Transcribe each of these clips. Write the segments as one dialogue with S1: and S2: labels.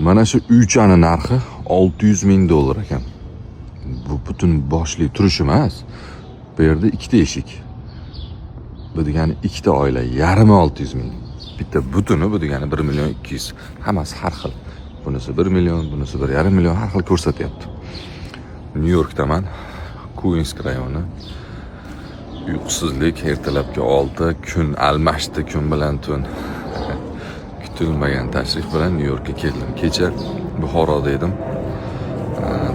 S1: Mana shu uychani narxi 600 ming dollar ekan. Bu butun boshli turish emas. Bu yerda ikkita eshik. Bu degani ikkita oila, yarmi 600 ming. Bitta butuni bu degani 1 million 200. Hammasi har xil. Bunisi 1 million, bunisi 1,5 million har xil ko'rsatyapti. Nyu-Yorkdaman, Queens rayoni. Uyqusizlik ertalabki 6, kun almashdi kun bilan tun. Kutilmagan tashrif bilan Nyu-Yorkka keldim. Kecha Buxoroda edim.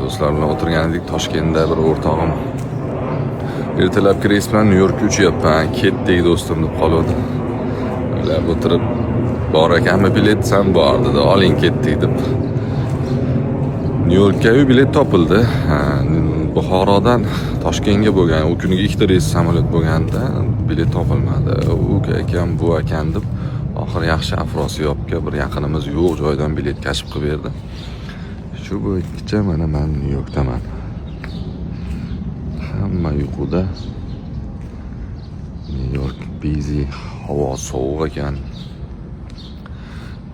S1: Do'stlar bilan o'tirgan edik. Toshkentda bir o'rtog'im ertalabki reys bilan Nyu-Yorkka uchyapman, ketdik do'stim deb qoldi. Ular o'tirib bor ekanmi bilet, san bor dedi, oling ketdik deb. Nyu-Yorkka bilet topildi. Buxorodan Toshkentga bo'lgan, u kuniga ikkita reys samolyot bo'lganda bilet topilmadi. U ekan, bu ekan deb oxir yaxshi Afrosiyobga bir yaqinimiz yo'q joydan bilet kashf qilib berdi. Shu bo'yicha mana men Nyu-Yorkdaman. Hamma uyquda. Nyu-York busy, havo sovuq ekan.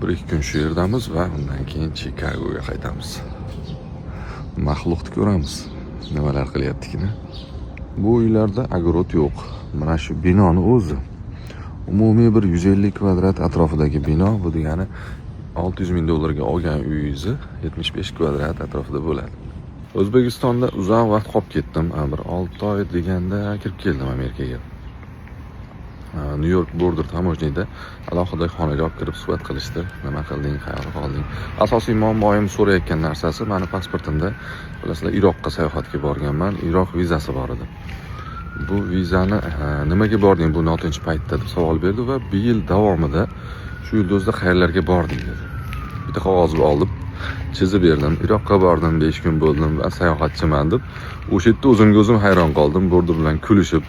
S1: 1-2 kun shu yerdamiz va undan keyin Chikagoga qaytamiz. Maxluqni ko'ramiz. Nimalar qilyapti-ki? Bu uylarda agorod yo'q. Mana shu binoni o'zi. Umumiy bir 150 kvadrat atrofidagi bino, bu degani 600 ming dollarga olgan uyingizni 75 kvadrat atrofida bo'ladi. O'zbekistonda uzoq vaqt qolib ketdim. Bir 6 oy deganda kirib keldim Amerikaga. New York Border tamojnida alohida xonaga olib kirib suhbat qilishdi. Nima qilding, qayerga qolding? Asosiy muammoim so'rayotgan narsasi, meni pasportimda bilasizlar Iroqqa sayohatga borganman. Iroq vizasi bor edi. Bu vizani nimaga bording bu notinch paytda deb savol berdi va bir yil davomida shu yulduzda qayerlarga bording dedi. Bitta qog'ozni olib chizib berdim. Iroqqa bordim, 5 kun bo'ldim va sayohatchiman deb. O'sha yerda o'zimga o'zim hayron qoldim. Border bilan kulishib,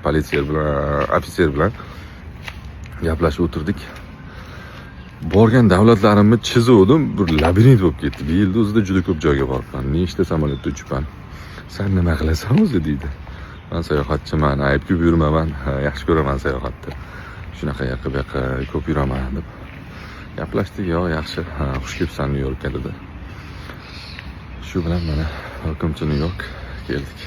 S1: politsiya bilan, ofitser bilan gaplashib o'tirdik. Borgan davlatlarimni chizuvdim, bir labirint bo'lib ketdi. Bir yilda o'zida juda ko'p joyga boribman. Nechta samolyotda uchibman. Sen nima qilasan o'zi deydi. Men sayohatchiman, aybga yurmaman, yaxshi ko'raman sayohatni. Shunaqa yoqqa ko'p yuraman deb gaplashdik. Yo, yaxshi, xush kelibsan Nyu-Yorkka dedi. Shu bilan mana Welcome to New York keldik.